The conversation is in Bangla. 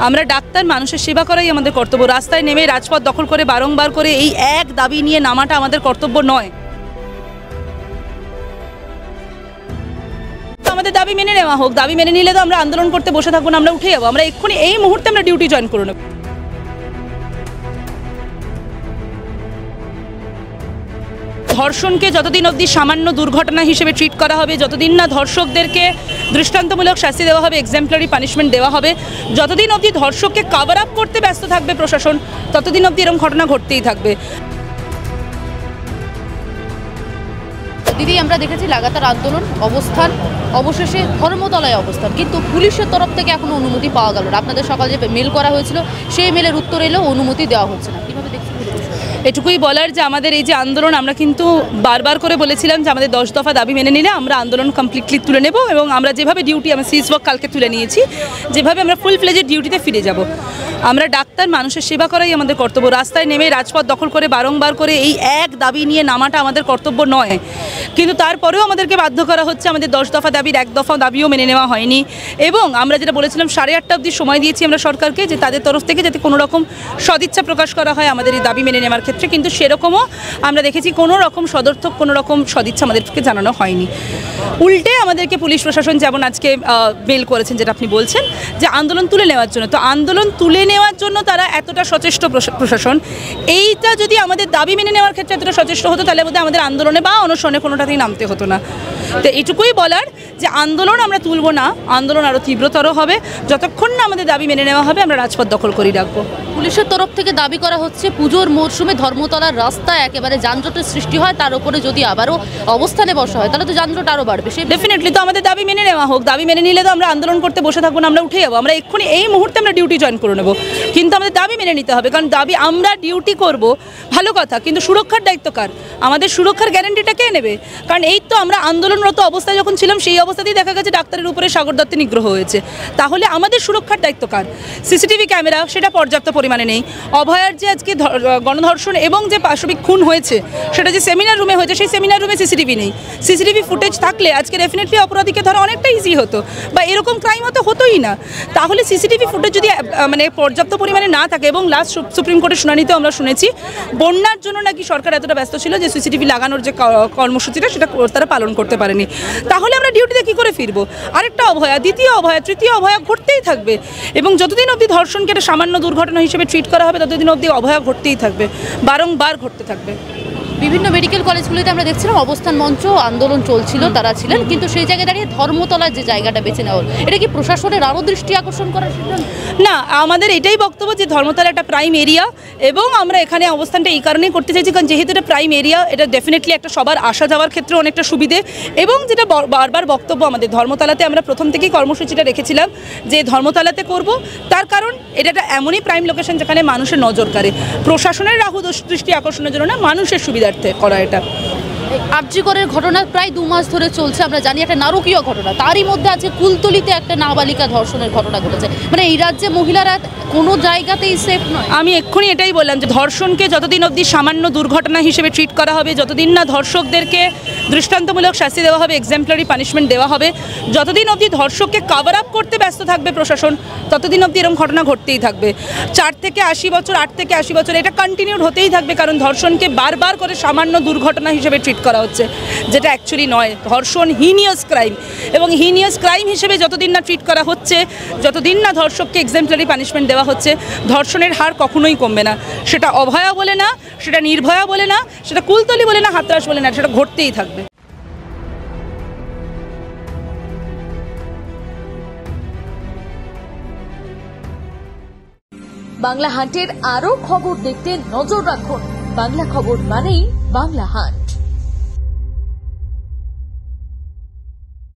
আমরা ডাক্তার, মানুষের সেবা করাই আমাদের কর্তব্য। রাস্তায় নেমে রাজপথ দখল করে বারংবার করে এই এক দাবি নিয়ে নামাটা আমাদের কর্তব্য নয়। আমাদের দাবি মেনে নেওয়া হোক, দাবি মেনে নিলে তো আমরা আন্দোলন করতে বসে থাকবো না, আমরা উঠে যাবো। আমরা এক্ষুনি এই মুহূর্তে আমরা ডিউটি জয়েন করে নেব। ধর্ষণকে যতদিন অবধি সামান্য দুর্ঘটনা হিসেবে ট্রিট করা হবে, যতদিন না ধর্ষকদেরকে দৃষ্টান্তমূলক শাস্তি দেওয়া হবে, এক্সাম্পলারি পানিশমেন্ট দেওয়া হবে, যতদিন অবধি ধর্ষককে কভার আপ করতে ব্যস্ত থাকবে প্রশাসন, ততদিন অবধি এরকম ঘটনা ঘটতেই থাকবে। দিদি, আমরা দেখেছি লাগাতার আন্দোলন, অবস্থান, অবশেষে ধর্মতলায় অবস্থান, কিন্তু পুলিশের তরফ থেকে এখনো অনুমতি পাওয়া গেল না। আপনাদের সকালে যে মেল করা হয়েছিল সেই মেলের উত্তর এলেও অনুমতি দেওয়া হচ্ছে না। কীভাবে দেখছেন? এটুকুই বলার যে আমাদের এই যে আন্দোলন, আমরা কিন্তু বারবার করে বলেছিলাম যে আমাদের 10 দফা দাবি মেনে নিলে আমরা আন্দোলন কমপ্লিটলি তুলে নেব, এবং আমরা যেভাবে ডিউটি, আমরা সিজ ওয়ার্ক কালকে তুলে নিয়েছি, যেভাবে আমরা ফুল ফ্লেজের ডিউটিতে ফিরে যাব। আমরা ডাক্তার, মানুষের সেবা করাই আমাদের কর্তব্য। রাস্তায় নেমে রাজপথ দখল করে বারংবার করে এই এক দাবি নিয়ে নামাটা আমাদের কর্তব্য নয়, কিন্তু তারপরেও আমাদেরকে বাধ্য করা হচ্ছে। আমাদের 10 দফা দাবির 1 দফা দাবিও মেনে নেওয়া হয়নি, এবং আমরা যেটা বলেছিলাম 8:30 অবধি সময় দিয়েছি আমরা সরকারকে, যে তাদের তরফ থেকে যাতে কোনো রকম সদিচ্ছা প্রকাশ করা হয় আমাদের এই দাবি মেনে নেওয়ার ক্ষেত্রে, কিন্তু সেরকমও আমরা দেখেছি কোনো রকম সদর্থক কোনো রকম সদিচ্ছা আমাদেরকে জানানো হয়নি। উল্টে আমাদেরকে পুলিশ প্রশাসন যেমন আজকে মেল করেছেন, যেটা আপনি বলছেন, যে আন্দোলন তুলে নেওয়ার জন্য, তো আন্দোলন তুলে নেওয়ার জন্য তারা এতটা সচেষ্ট প্রশাসন, এইটা যদি আমাদের দাবি মেনে নেওয়ার ক্ষেত্রে এতটা সচেষ্ট হতো, তাহলে বোধহয় আমাদের আন্দোলনে বা অনশনে কোনোটাতেই নামতে হতো না। তো এইটুকুই বলার যে আন্দোলন আমরা তুলব না, আন্দোলন আরও তীব্রতর হবে। যতক্ষণ না আমাদের দাবি মেনে নেওয়া হবে, আমরা রাজপথ দখল করে রাখবো। পুলিশের তরফ থেকে দাবি করা হচ্ছে পুজোর মরশুমে ধর্মতলার রাস্তায় একেবারে যানজটের সৃষ্টি হয়, তার উপরে যদি আবারও অবস্থানে বসা হয় তাহলে তো যানজট আরও বাড়বে। সে ডেফিনেটলি তো আমাদের দাবি মেনে নেওয়া হোক, দাবি মেনে নিলে তো আমরা আন্দোলন করতে বসে থাকবো না, আমরা উঠে যাবো। আমরা এক্ষুনি এই মুহূর্তে আমরা ডিউটি জয়েন করে নেব, কিন্তু আমাদের দাবি মেনে নিতে হবে। কারণ দাবি, আমরা ডিউটি করব ভালো কথা, কিন্তু সুরক্ষার দায়িত্ব কার? আমাদের সুরক্ষার গ্যারান্টিটা কে নেবে? কারণ এই তো আমরা আন্দোলনরত অবস্থায় যখন ছিলাম, সেই অবস্থাতেই দেখা গেছে ডাক্তারের উপরে সাগর দত্তের নিগ্রহ হয়েছে। তাহলে আমাদের সুরক্ষার দায়িত্ব কার? সিসিটিভি ক্যামেরা সেটা পর্যাপ্ত পরিমাণে নেই। অভয়ার যে আজকে গণধর্ষণ এবং যে পাশবিক খুন হয়েছে, সেটা যে সেমিনার রুমে হয়েছে, সেই সেমিনার রুমে সিসিটিভি নেই। সিসিটিভি ফুটেজ থাকলে আজকে ডেফিনেটলি অপরাধীকে ধরা অনেকটা ইজি হতো, বা এরকম ক্রাইম হতো হতোই না। তাহলে সিসিটিভি ফুটেজ যদি মানে পর্যাপ্ত পরিমাণে না থাকে, এবং লাস্ট সুপ্রিম কোর্টের শুনানিতে আমরা শুনেছি বন্যার জন্য নাকি সরকার এতটা ব্যস্ত ছিল যে সিসিটিভি লাগানোর যে কর্মসূচিটা সেটা তারা পালন করতে পারেনি। তাহলে আমরা ডিউটিতে কী করে ফিরবো? আরেকটা অভয়া, দ্বিতীয় অভয়া, তৃতীয় অভয়া ঘটতেই থাকবে, এবং যতদিন অবধি ধর্ষণকে একটা সামান্য দুর্ঘটনা হিসেবে ট্রিট করা হবে, ততদিন অবধি অভয়া ঘটতেই থাকবে, বারংবার ঘটতে থাকবে। বিভিন্ন মেডিকেল কলেজগুলিতে আমরা দেখছিলাম অবস্থান মঞ্চ, আন্দোলন চলছিল, তারা ছিলেন, কিন্তু সেই জায়গায় দাঁড়িয়ে ধর্মতলার যে জায়গাটা বেছে নেওয়া হল, এটা কি প্রশাসনের আরও দৃষ্টি আকর্ষণ করার সিদ্ধান্ত? না, আমাদের এটাই বক্তব্য যে ধর্মতলা একটা প্রাইম এরিয়া, এবং আমরা এখানে অবস্থানটা এই কারণেই করতে চাইছি কারণ যেহেতু এটা প্রাইম এরিয়া, এটা ডেফিনেটলি একটা সবার আসা যাওয়ার ক্ষেত্রে অনেকটা সুবিধে। এবং যেটা বারবার বক্তব্য আমাদের, ধর্মতলাতে আমরা প্রথম থেকেই কর্মসূচিটা রেখেছিলাম যে ধর্মতলাতে করব, তার কারণ এটা একটা এমনই প্রাইম লোকেশন যেখানে মানুষের নজর কাড়ে। প্রশাসনের রাহু দৃষ্টি আকর্ষণের জন্য না, মানুষের সুবিধার্থে করা এটা। আরজিকরের ঘটনা প্রায় 2 মাস ধরে চলছে, আমরা জানি একটা নারকীয় ঘটনা, তারই মধ্যে আজকে কুলতলিতে একটা নাবালিকা ধর্ষণের ঘটনা ঘটেছে। মানে এই রাজ্যে মহিলারা কোনো জায়গাতেই সেফ নয়। আমি এক্ষুনি এটাই বললাম যে ধর্ষণকে যতদিন অবধি সামান্য দুর্ঘটনা হিসেবে ট্রিট করা হবে, যতদিন না ধর্ষকদেরকে দৃষ্টান্তমূলক শাস্তি দেওয়া হবে, এক্সাম্পলারি পানিশমেন্ট দেওয়া হবে, যতদিন অবধি ধর্ষককে কভার আপ করতে ব্যস্ত থাকবে প্রশাসন, ততদিন অবধি এরকম ঘটনা ঘটতেই থাকবে। 4 থেকে 80 বছর, 8 থেকে 80 বছর এটা কন্টিনিউড হতেই থাকবে, কারণ ধর্ষণকে বারবার করে সামান্য দুর্ঘটনা হিসেবে ট্রিট করা হচ্ছে, যেটা অ্যাকচুয়ালি নয়। ধর্ষণ হিনিয়াস ক্রাইম, এবং হিনিয়াস ক্রাইম হিসেবে যতদিন না ট্রিট করা হচ্ছে, যতদিন না ধর্ষককে এক্সাম্পলারি পানিশমেন্ট দেওয়া হচ্ছে, ধর্ষণের হার কখনোই কমবে না। সেটা অভয়া বলে না, সেটা নির্ভয়া বলে না, সেটা কুলতলি বলে না, হাতরাস বলে না, সেটা ঘটতেই থাকবে। বাংলা হান্টের আরো খবর দেখতে নজর রাখুন। বাংলা খবর মানেই বাংলা হান্ট।